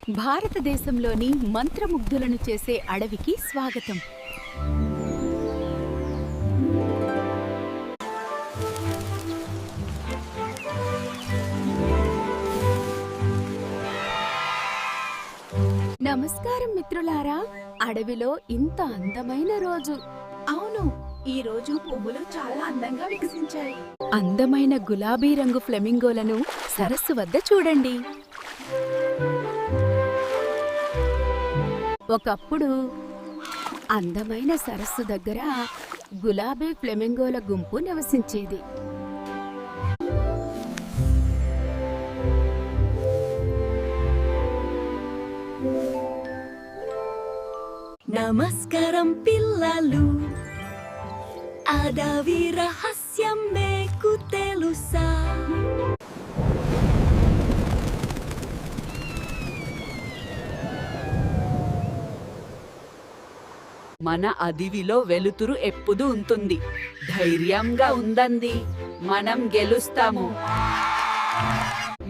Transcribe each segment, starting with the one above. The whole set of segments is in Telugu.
భారతదేశంలోని మంత్రముగ్ధులను చేసే అడవికి స్వాగతం. నమస్కారం మిత్రులారా. అడవిలో ఇంత అందమైన రోజు. అవును, ఈ రోజు పువ్వులు చాలా అందంగా వికసించాయి. అందమైన గులాబీ రంగు ఫ్లెమింగోలను సరస్సు వద్ద చూడండి. ఒకప్పుడు అందమైన సరస్సు దగ్గర గులాబీ ఫ్లెమింగోల గుంపు నివసించేది. నమస్కారం పిల్లలు, అడవి రహస్యం మీకు తెలుసా? మన అడవిలో వెలుతురు ఎప్పుడు ఉంటుంది. ధైర్యంగా ఉండండి, మనం గెలుస్తాము.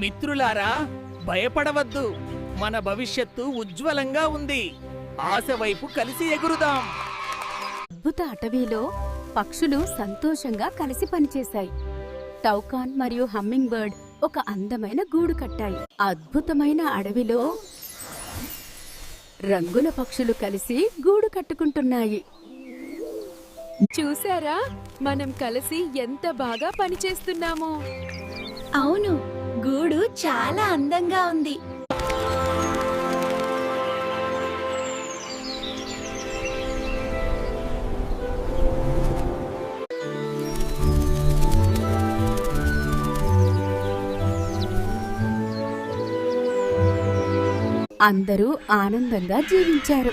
మిత్రులారా, భయపడవద్దు. మన భవిష్యత్తు ఉజ్వలంగా ఉంది. ఆశ వైపు కలిసి ఎగురుదాం. అద్భుత అటవీలో పక్షులు సంతోషంగా కలిసి పనిచేశాయి. టౌకాన్ మరియు హమ్మింగ్ బర్డ్ ఒక అందమైన గూడు కట్టాయి. అద్భుతమైన అడవిలో రంగుల పక్షులు కలిసి గూడు కట్టుకుంటున్నాయి. చూసారా, మనం కలిసి ఎంత బాగా పనిచేస్తున్నామో. అవును, గూడు చాలా అందంగా ఉంది. అందరూ ఆనందంగా జీవించారు.